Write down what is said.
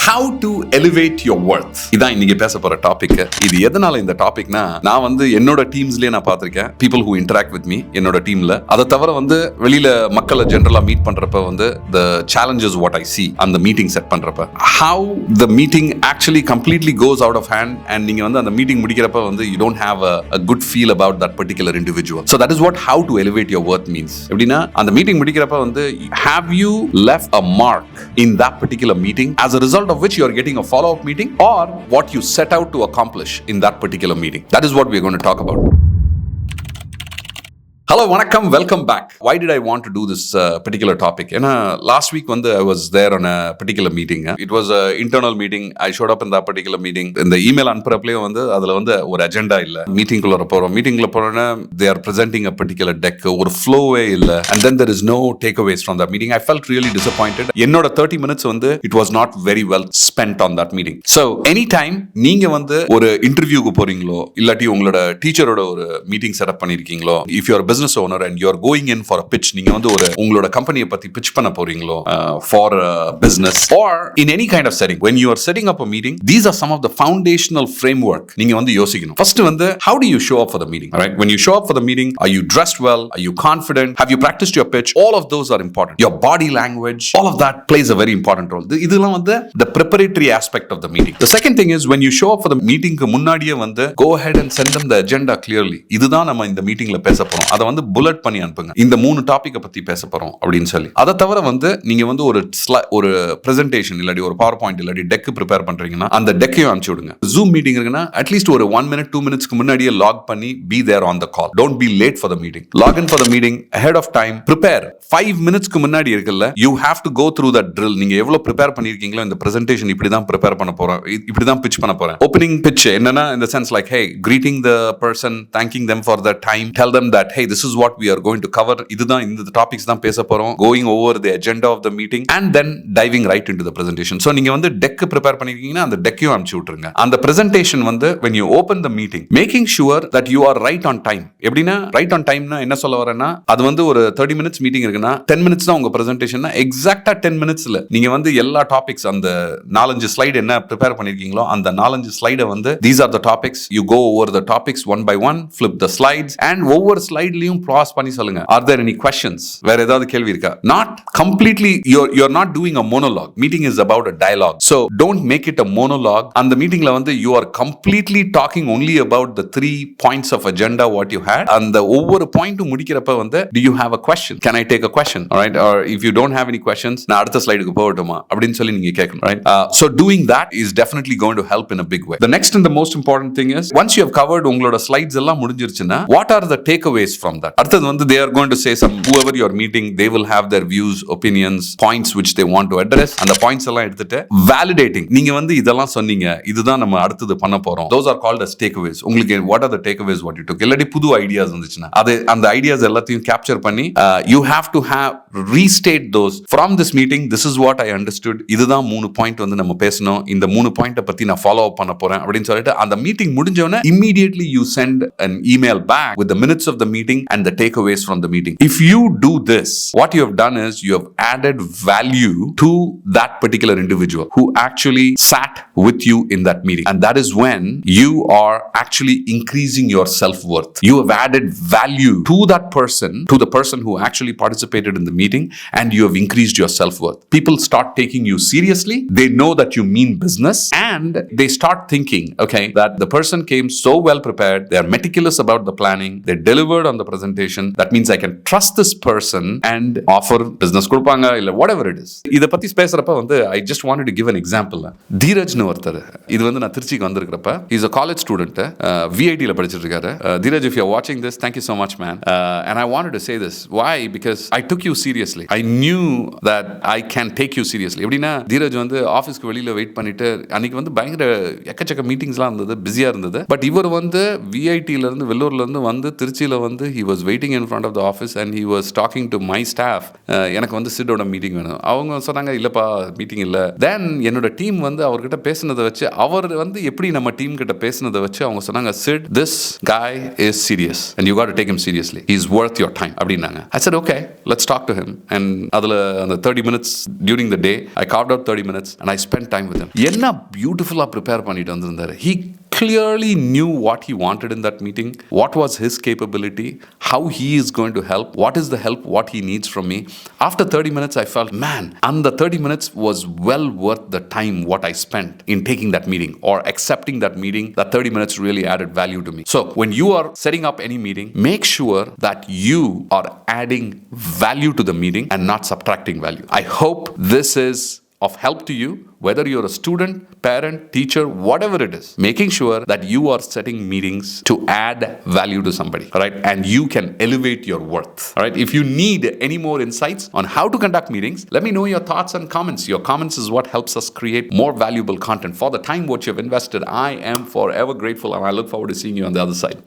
how to elevate your worth. இதான் இன்னைக்கு பேச போற டாபிக். இது எதனால இந்த டாபிக்னா, நான் வந்து என்னோட டீம்ஸ்லயே நான் பார்த்திருக்கேன், people who interact with me என்னோட டீம்ல. அதை தவிர வந்து வெளியில மக்களை ஜெனரலா மீட் பண்றப்ப வந்து the challenges what I see அந்த மீட்டிங் செட் பண்றப்ப, how the meeting actually completely goes out of hand and நீங்க வந்து அந்த மீட்டிங் முடிக்கிறப்ப வந்து you don't have a good feel about that particular individual. So that is what how to elevate your worth means. எப்படின்னா, அந்த meeting முடிக்கிறப்ப வந்து have you left a mark in that particular meeting as a result of which you are getting a follow-up meeting, or what you set out to accomplish in that particular meeting. That is what we are going to talk about. Hello, vanakkam, welcome back. Why did I want to do this particular topic? Last week when I was there on a particular meeting. It was an internal meeting. I showed up in that particular meeting. In the email அனுப்புறப்பலே வந்து அதுல வந்து ஒரு agenda இல்ல. மீட்டிங்குள்ள போறோம்னா they are presenting a particular deck. ஒரு flowவே இல்ல. And then there is no takeaways from that meeting. I felt really disappointed. என்னோட 30 minutes வந்து it was not very well spent on that meeting. So anytime நீங்க வந்து ஒரு இன்டர்வியூக்கு போறீங்களோ, இல்லாட்டி உங்களோட டீச்சரோட ஒரு மீட்டிங் செட்டப் பண்ணிருக்கீங்களோ, if you are a business owner and you are going in for a pitch, நீங்க வந்து ஒரு உங்களோட கம்பெனியை பத்தி pitch பண்ண போறீங்களோ for a business, or in any kind of setting, when you are setting up a meeting, these are some of the foundational framework நீங்க வந்து யோசிக்கணும். First வந்து, how do you show up for the meeting? All right, when you show up for the meeting, are you dressed well? Are you confident? Have you practiced your pitch? All of those are important. Your body language, all of that plays a very important role. இதெல்லாம் வந்து the preparatory aspect of the meeting. The second thing is, when you show up for the meeting க்கு முன்னாடியே வந்து go ahead and send them the agenda clearly. இதுதான் நம்ம இந்த மீட்டிங்ல பேச போறோம். அத வந்து புல்லட் பண்ணி அனுப்புங்க. இந்த 3 டாபிக்கை பத்தி பேச போறோம் அப்படின்னு சொல்லி. அதை தவிர வந்து நீங்க வந்து ஒரு பிரசன்டேஷன் இல்லாட்டி ஒரு பவர் பாயிண்ட் இல்லாட்டி டெக் ப்ரிப்பேர் பண்றீங்கன்னா அந்த டெக்கையும் அனுப்பிச்சு விடுங்க. ஜூம் மீட்டிங் இருக்குன்னா அட்லீஸ்ட் ஒரு 1 minute 2 minutes முன்னாடியே லாக் பண்ணி be there on the call. Don't be late for the meeting. Log in for the meeting ahead of time. Prepare 5 minutes முன்னாடி இருக்குல்ல, you have to go through that drill. நீங்க எவ்வளவு prepare பண்ணிருக்கீங்களோ, இந்த presentation இப்படி தான் prepare பண்ண போறோம், இப்படி தான் pitch பண்ண போறேன். Opening pitch என்னன்னா, in the sense like, hey, greeting the person, thanking them for their time, tell them that hey, this is what we are going to cover. இதுதான் இந்த டாபிக்ஸ் தான் பேச போறோம். Going over the agenda of the meeting and then diving right into the presentation. So நீங்க வந்து tech prepare பண்ணிருக்கீங்கன்னா அந்த டெக்கையும் அனுப்பிச்சு விட்டுருங்க. அந்த presentation வந்து when you open the meeting, making sure that you are right on time. எப்படின்னா, right on timeனா என்ன சொல்ல வரேன்னா, அது வந்து ஒரு 30 minutes மீட்டிங் இருக்குன்னா 10 minutes தான் உங்க presentation. எக்ஸாக்ட்டா 10 minutesல நீங்க வந்து எல்லா டாபிக்ஸ், அந்த 4-5 ஸ்லைடு என்ன ப்ரிப்பேர் பண்ணிருக்கீங்களோ அந்த 4-5 ஸ்லைடை வந்து these are the topics, you go over the topics one by one, flip the slides, and ஒவ்வொரு ஸ்லைட்லயும் ப்ளாஸ் பண்ணி சொல்லுங்க. Are there any questions? வேற ஏதாவது கேள்வி இருக்கா? Not completely, you're not doing a monologue. Meeting is about a dialogue. So don't make it a monologue. அந்த மீட்டிங்ல வந்து you are completely talking only about the 3 points of agenda what you had. அந்த ஒவ்வொரு பாயிண்ட்டும் முடிக்கிறப்ப வந்து, do you have a question? Can I take a question? All right, or if you don't have any questions, நான் அடுத்த ஸ்லைடுக்கு போகட்டுமா அப்படின்னு சொல்லி நீங்க கேட்கணும். Right? So doing that is definitely going to help in a big way. The next and the most important thing is, once you have covered உங்களோட slides எல்லாம் முடிஞ்சிருச்சுன்னா, what are the takeaways from that? அடுத்தது வந்து they are going to say whoever you are meeting, they will have their views, opinions, points which they want to address. அந்த points எல்லாம் எடுத்துட்டு validating, நீங்க வந்து இதெல்லாம் சொன்னீங்க, இதுதான் நம்ம அடுத்து பண்ண போறோம். Those are called as takeaways. உங்களுக்கு what are the takeaways what you took? இல்லாட்டி புது ஐடியாஸ் வந்துச்சுன்னா அந்த ஐடியாஸ் எல்லாத்தையும் கேப்சர் பண்ணி you have to restate those from this meeting. This is what I understood. இதுதான் 3 பாயிண்ட் வந்து நம்ம பேசணும், இந்த 3 பாயிண்ட பத்தி நான் ஃபாலோ அப் பண்ண போறேன் அப்படின்னு சொல்லிட்டு அந்த மீட்டிங் முடிஞ்ச உடனே immediately you send an email back with the minutes of the meeting and the takeaways from the meeting. If you do this, what you have done is you have added value to that particular individual who actually sat with you in that meeting, and that is when you are actually increasing your self-worth. You have added value to that person, to the person who actually participated in the meeting, and you have increased your self-worth. People start taking you seriously. They know that you mean business, and they start thinking, okay, that the person came so well prepared, they are meticulous about the planning, they delivered on the presentation. That means I can trust this person and offer business கொடுப்பாங்க இல்ல whatever it is. இத பத்தி பேசுறப்ப வந்து I just wanted to give an example. தீரஜ்னு ஒருத்தர், இது வந்து நான் திருச்சிக்கு வந்திருக்கிறப்ப, he is a college student, VIT ல படிச்சிட்டு இருக்காரு. Dheeraj, if you're watching this, thank you so much, man. And I wanted to say this. Why? Because I took you seriously. I knew that I can take you seriously. எப்படின்னா, தீரஜ் வந்து ஆஃபீஸ்க்கு வெளியில wait பண்ணிட்டு, அன்னைக்கு வந்து பயங்கர எக்கச்சக்க மீட்டிங்ஸ்லாம் இருந்தது, பிஸியா இருந்தது. பட் இவர் வந்து VIT ல இருந்து வெள்ளூர்ல இருந்து வந்து திருச்சியில வந்து he was waiting in front of the office and he was talking to my staff. எனக்கு வந்து சிட்டோட மீட்டிங் வேணும். அவங்க சொன்னாங்க இல்லப்பா மீட்டிங் இல்லை. தென் என்னோட டீம் வந்து அவர்கிட்ட பேசினதை வச்சு அவர் வந்து எப்படி நம்ம டீம் கிட்ட பேசினதை வச்சு அவங்க சொன்னாங்க, Sid, this guy is serious and you got to take him seriously. He's worth your time அப்படின்னாங்க. I said okay, let's talk to him. And அதுல அந்த 30 minutes during the day I carved out 30 minutes and I spent time with him. என்ன பியூட்டிஃபுல்லா prepare பண்ணிட்டு வந்திருந்தாரு. He clearly knew what he wanted in that meeting, what was his capability, how he is going to help, what is the help, what he needs from me. After 30 minutes, I felt, man, and the 30 minutes was well worth the time what I spent in taking that meeting or accepting that meeting. That 30 minutes really added value to me. So when you are setting up any meeting, make sure that you are adding value to the meeting and not subtracting value. I hope this is of help to you, whether you're a student, parent, teacher, whatever it is. Making sure that you are setting meetings to add value to somebody, right? And you can elevate your worth, right? If you need any more insights on how to conduct meetings, let me know your thoughts and comments. Your comments is what helps us create more valuable content. For the time what you've invested, I am forever grateful and I look forward to seeing you on the other side.